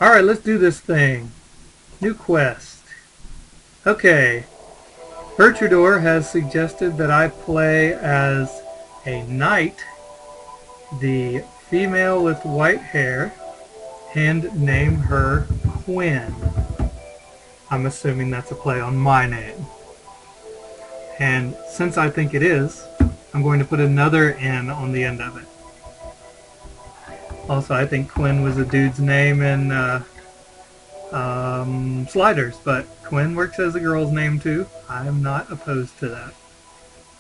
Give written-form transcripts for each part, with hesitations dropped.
Alright, let's do this thing. New quest. Okay. Bertrudor has suggested that I play as a knight, the female with white hair, and name her Quinn. I'm assuming that's a play on my name. And since I think it is, I'm going to put another N on the end of it. Also, I think Quinn was a dude's name in Sliders, but Quinn works as a girl's name too. I'm not opposed to that.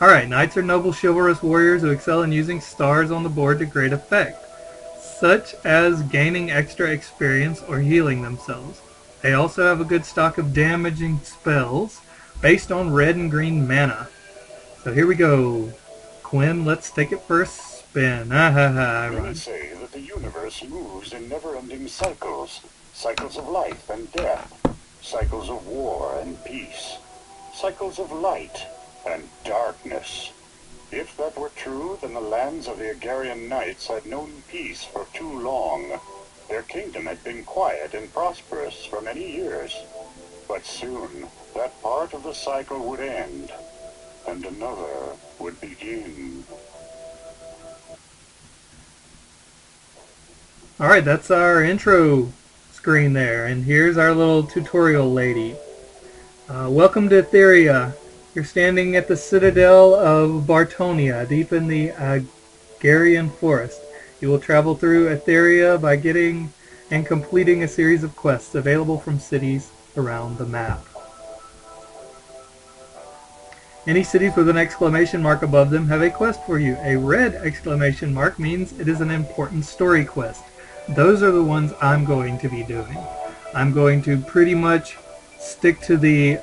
Alright, knights are noble chivalrous warriors who excel in using stars on the board to great effect, such as gaining extra experience or healing themselves. They also have a good stock of damaging spells based on red and green mana. So here we go. Quinn, let's take it for a spin. Many say that the universe moves in never-ending cycles. Cycles of life and death. Cycles of war and peace. Cycles of light and darkness. If that were true, then the lands of the Agarian Knights had known peace for too long. Their kingdom had been quiet and prosperous for many years. But soon, that part of the cycle would end, and another would begin. Alright, that's our intro screen there, and here's our little tutorial lady. Welcome to Etheria. You're standing at the citadel of Bartonia, deep in the Agarian forest. You will travel through Etheria by getting and completing a series of quests available from cities around the map. Any cities with an exclamation mark above them have a quest for you. A red exclamation mark means it is an important story quest. Those are the ones I'm going to be doing. I'm going to pretty much stick to the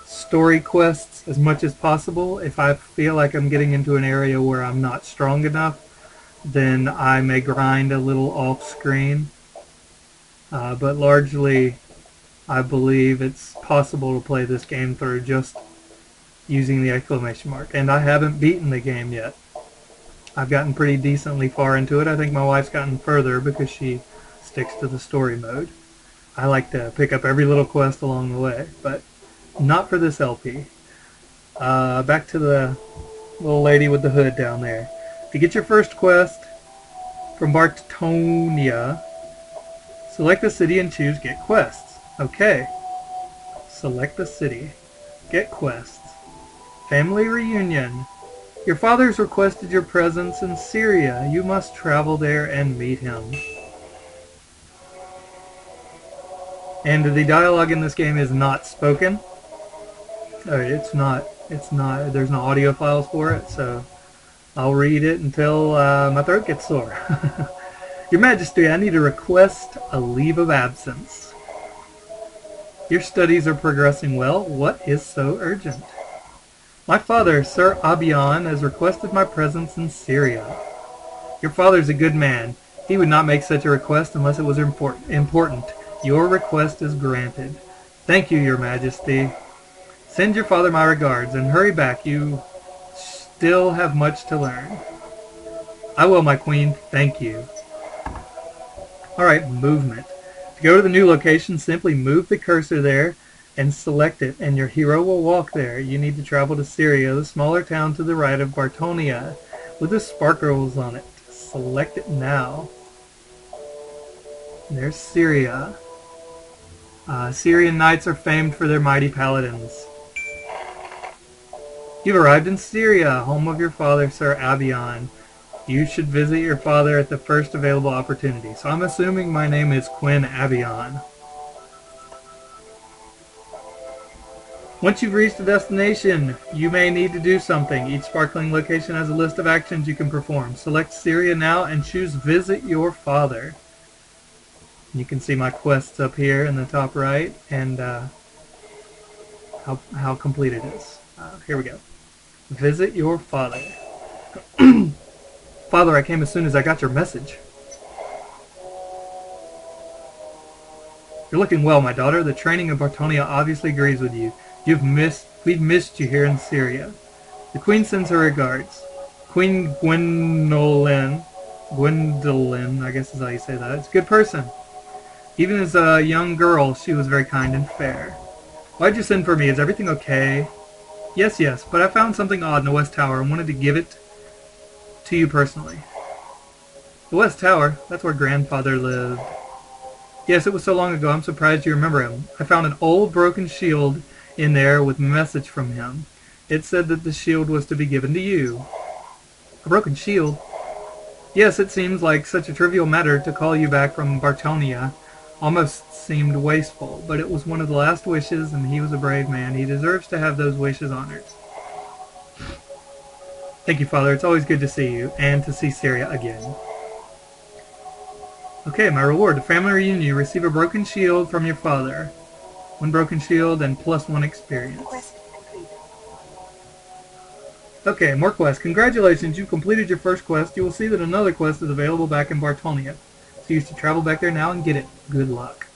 story quests as much as possible. If I feel like I'm getting into an area where I'm not strong enough, then I may grind a little off screen. But largely, I believe it's possible to play this game through just using the exclamation mark. And I haven't beaten the game yet. I've gotten pretty decently far into it. I think my wife's gotten further because she sticks to the story mode. I like to pick up every little quest along the way, but not for this LP. Back to the little lady with the hood down there. To get your first quest from Bartonia, select the city and choose Get Quests. Okay. Select the city. Get Quests. Family Reunion. Your father's requested your presence in Syria. You must travel there and meet him. And the dialogue in this game is not spoken. It's not, there's no audio files for it, so I'll read it until my throat gets sore. Your Majesty, I need to request a leave of absence. Your studies are progressing well. What is so urgent? My father, Sir Abion, has requested my presence in Syria. Your father's a good man. He would not make such a request unless it was important. Your request is granted. Thank you, Your Majesty. Send your father my regards, and hurry back. You still have much to learn. I will, my queen. Thank you. Alright, movement. To go to the new location, simply move the cursor there and select it, and your hero will walk there. You need to travel to Syria, the smaller town to the right of Bartonia, with the sparkles on it. Select it now. And there's Syria. Syrian knights are famed for their mighty paladins. You've arrived in Syria, home of your father, Sir Abion. You should visit your father at the first available opportunity. So I'm assuming my name is Quinn Abion. Once you've reached the destination, you may need to do something. Each sparkling location has a list of actions you can perform. Select Syria now and choose Visit Your Father. You can see my quests up here in the top right and how complete it is. Here we go. Visit your father. Father, I came as soon as I got your message. You're looking well, my daughter. The training of Bartonia obviously agrees with you. We've missed you here in Syria. The Queen sends her regards. Queen Gwendolyn, I guess is how you say that. It's a good person. Even as a young girl, she was very kind and fair. Why'd you send for me? Is everything okay? Yes, yes, but I found something odd in the West Tower and wanted to give it to you personally. The West Tower? That's where grandfather lived. Yes, it was so long ago, I'm surprised you remember him. I found an old broken shield in there with a message from him. It said that the shield was to be given to you. A broken shield? Yes, it seems like such a trivial matter to call you back from Bartonia. Almost seemed wasteful, but it was one of the last wishes, and he was a brave man. He deserves to have those wishes honored. Thank you, Father. It's always good to see you, and to see Syria again. Okay, my reward. The family reunion. You receive a broken shield from your father. One broken shield and +1 experience. Okay, more quests. Congratulations, you've completed your first quest. You will see that another quest is available back in Bartonia. So you should travel back there now and get it. Good luck.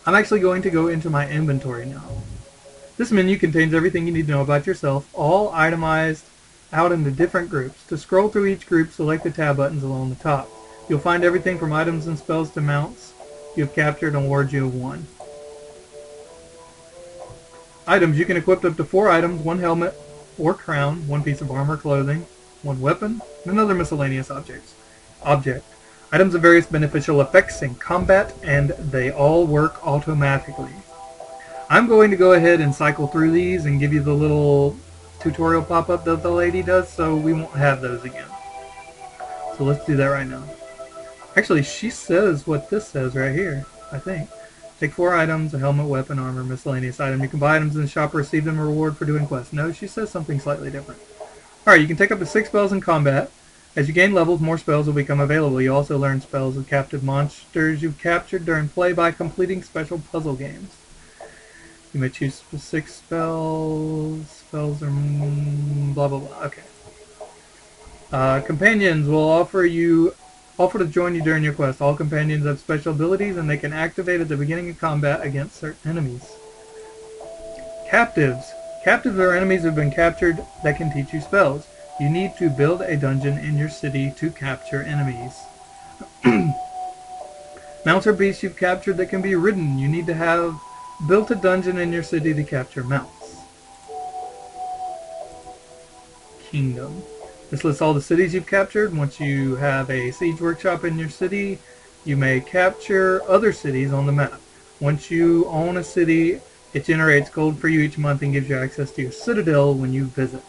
I'm actually going to go into my inventory now. This menu contains everything you need to know about yourself, all itemized out into different groups. To scroll through each group, select the tab buttons along the top. You'll find everything from items and spells to mounts you have captured and awards you have won. Items. You can equip up to 4 items, 1 helmet or crown, 1 piece of armor, clothing, 1 weapon, and other miscellaneous objects. Items have various beneficial effects in combat, and they all work automatically. I'm going to go ahead and cycle through these and give you the little tutorial pop-up that the lady does, so we won't have those again. So let's do that right now. Actually, she says what this says right here, I think. Take 4 items, a helmet, weapon, armor, miscellaneous item. You can buy items in the shop or receive them a reward for doing quests. No, she says something slightly different. Alright, you can take up to 6 spells in combat. As you gain levels, more spells will become available. You also learn spells of captive monsters you've captured during play by completing special puzzle games. You may choose 6 spells. Spells are blah blah blah. Okay. Companions will offer to join you during your quest. All companions have special abilities and they can activate at the beginning of combat against certain enemies. Captives. Captives are enemies who have been captured that can teach you spells. You need to build a dungeon in your city to capture enemies. Mounts are beasts you've captured that can be ridden. You need to have built a dungeon in your city to capture mounts. Kingdom. This lists all the cities you've captured. Once you have a siege workshop in your city, you may capture other cities on the map. Once you own a city, it generates gold for you each month and gives you access to your citadel when you visit.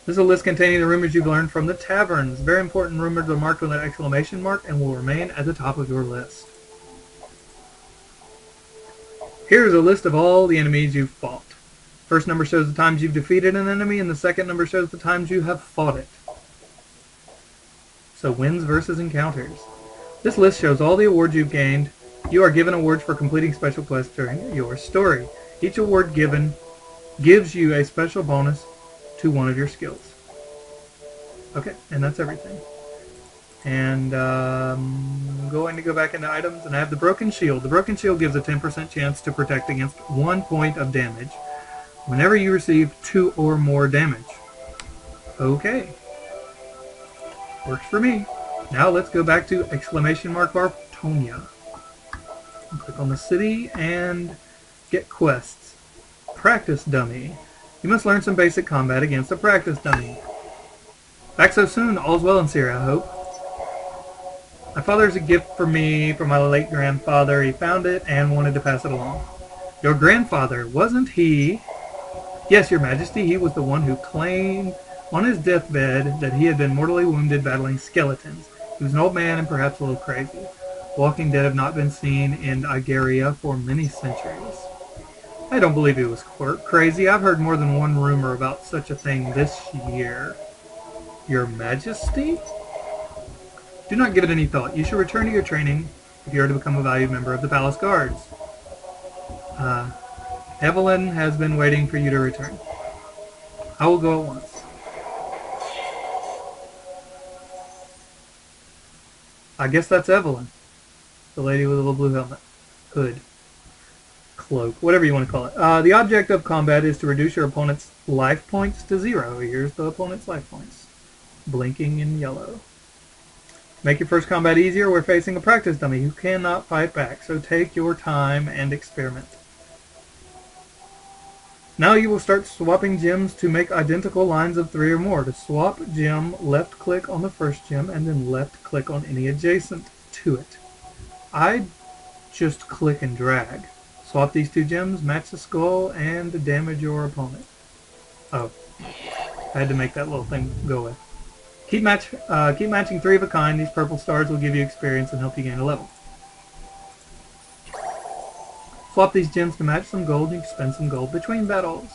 This is a list containing the rumors you've learned from the taverns. Very important rumors are marked with an exclamation mark and will remain at the top of your list. Here's a list of all the enemies you've fought. First number shows the times you've defeated an enemy, and the second number shows the times you have fought it. So wins versus encounters. This list shows all the awards you've gained. You are given awards for completing special quests during your story. Each award given gives you a special bonus to one of your skills. Okay, and that's everything. And I'm going to go back into items, and I have the Broken Shield. The Broken Shield gives a 10% chance to protect against 1 point of damage whenever you receive 2 or more damage. Okay. Works for me. Now let's go back to Bartonia. Click on the city and get quests. Practice Dummy. You must learn some basic combat against a practice dummy. Back so soon, all's well in Syria, I hope. My father has a gift for me from my late grandfather. He found it and wanted to pass it along. Your grandfather, wasn't he? Yes, Your Majesty, he was the one who claimed on his deathbed that he had been mortally wounded battling skeletons. He was an old man and perhaps a little crazy. Walking dead have not been seen in Igeria for many centuries. I don't believe he was crazy. I've heard more than one rumor about such a thing this year. Your Majesty? Do not give it any thought. You should return to your training if you are to become a valued member of the Palace Guards. Evelyn has been waiting for you to return. I will go at once. I guess that's Evelyn. The lady with the little blue helmet. Hood. Cloak. Whatever you want to call it. The object of combat is to reduce your opponent's life points to 0. Here's the opponent's life points. Blinking in yellow. Make your first combat easier. We're facing a practice dummy who cannot fight back, so take your time and experiment. Now you will start swapping gems to make identical lines of 3 or more. To swap gem, left click on the first gem and then left click on any adjacent to it. I just click and drag. Swap these 2 gems, match the skull, and damage your opponent. Oh, I had to make that little thing go away. Keep matching 3 of a kind. These purple stars will give you experience and help you gain a level. Swap these gems to match some gold. You can spend some gold between battles.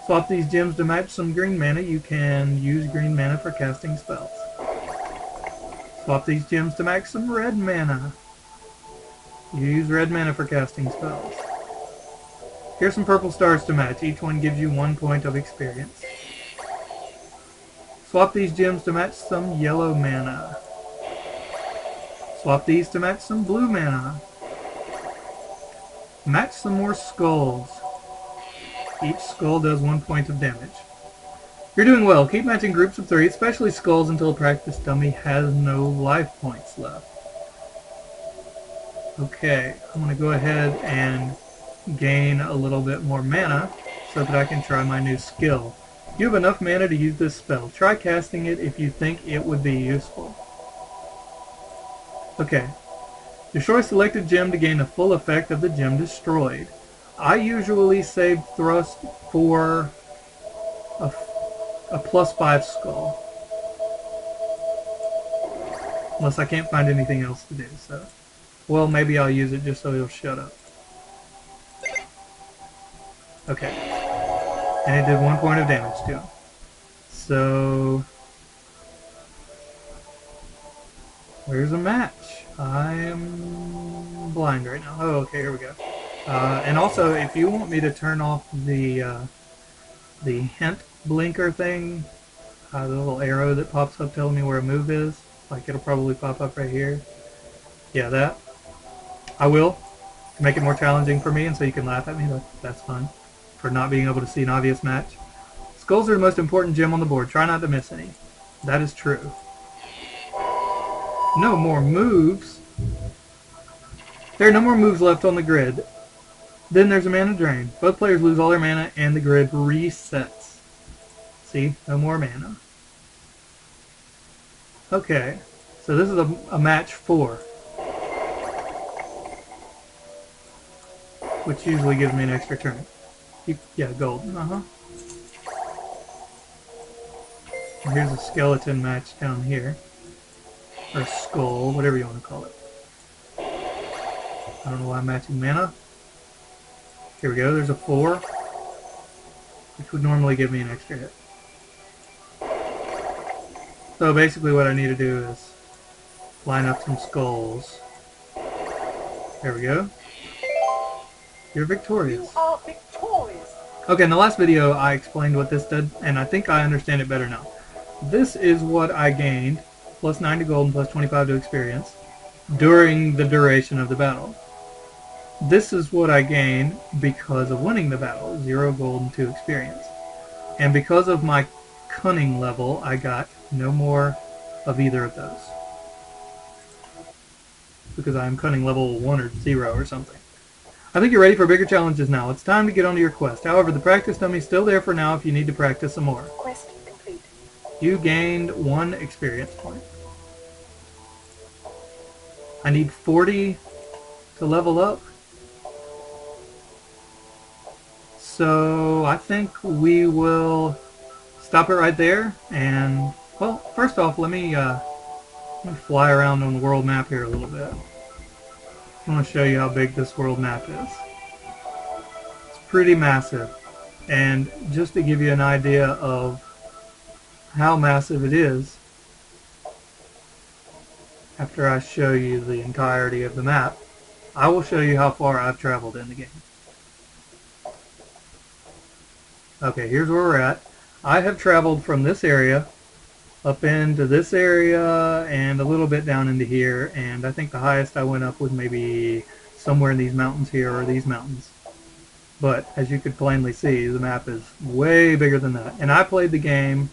Swap these gems to match some green mana. You can use green mana for casting spells. Swap these gems to match some red mana. You use red mana for casting spells. Here's some purple stars to match. Each one gives you 1 point of experience. Swap these gems to match some yellow mana. Swap these to match some blue mana. Match some more skulls. Each skull does 1 point of damage. You're doing well. Keep matching groups of 3, especially skulls, until a practice dummy has no life points left. Okay, I'm going to go ahead and gain a little bit more mana so that I can try my new skill. You have enough mana to use this spell. Try casting it if you think it would be useful. Okay. Destroy selected gem to gain the full effect of the gem destroyed. I usually save thrust for a +5 skull. Unless I can't find anything else to do, so. Well, maybe I'll use it just so he'll shut up. Okay. And it did 1 point of damage to him. So, where's a match? I am blind right now. Oh, okay, here we go. And also, if you want me to turn off the hint blinker thing, the little arrow that pops up telling me where a move is, like it'll probably pop up right here. Yeah, that. I will, to make it more challenging for me, and so you can laugh at me. That's fine. For not being able to see an obvious match. Skulls are the most important gem on the board. Try not to miss any. That is true. No more moves. There are no more moves left on the grid. Then there's a mana drain. Both players lose all their mana and the grid resets. See? No more mana. Okay. So this is a match 4. Which usually gives me an extra turn. Yeah, gold. Here's a skeleton match down here. Or skull, whatever you want to call it. I don't know why I'm matching mana. Here we go, there's a 4. Which would normally give me an extra hit. So basically what I need to do is line up some skulls. There we go. You're victorious. You are victorious. Okay, in the last video I explained what this did, and I think I understand it better now. This is what I gained, plus 9 to gold and plus 25 to experience, during the duration of the battle. This is what I gained because of winning the battle, 0 gold and 2 experience. And because of my cunning level, I got no more of either of those. Because I'm cunning level 1 or 0 or something. I think you're ready for bigger challenges now. It's time to get onto your quest. However, the practice dummy's still there for now if you need to practice some more. Quest complete. You gained 1 experience point. I need 40 to level up. So I think we will stop it right there. And, well, first off, let me fly around on the world map here a little bit. I want to show you how big this world map is. It's pretty massive. And just to give you an idea of how massive it is, after I show you the entirety of the map, I will show you how far I've traveled in the game. Okay, here's where we're at. I have traveled from this area up into this area and a little bit down into here, and I think the highest I went up was maybe somewhere in these mountains here or these mountains. But as you could plainly see, the map is way bigger than that. And I played the game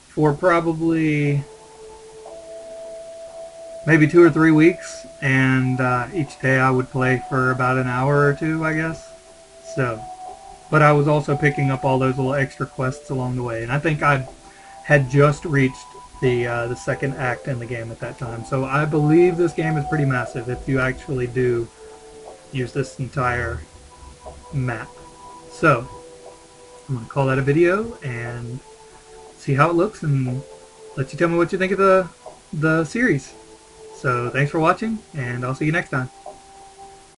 for probably maybe 2 or 3 weeks, and each day I would play for about an hour or two, I guess. So, but I was also picking up all those little extra quests along the way, and I think I had just reached the second act in the game at that time. So I believe this game is pretty massive if you actually do use this entire map. So I'm going to call that a video and see how it looks and let you tell me what you think of the series. So thanks for watching, and I'll see you next time.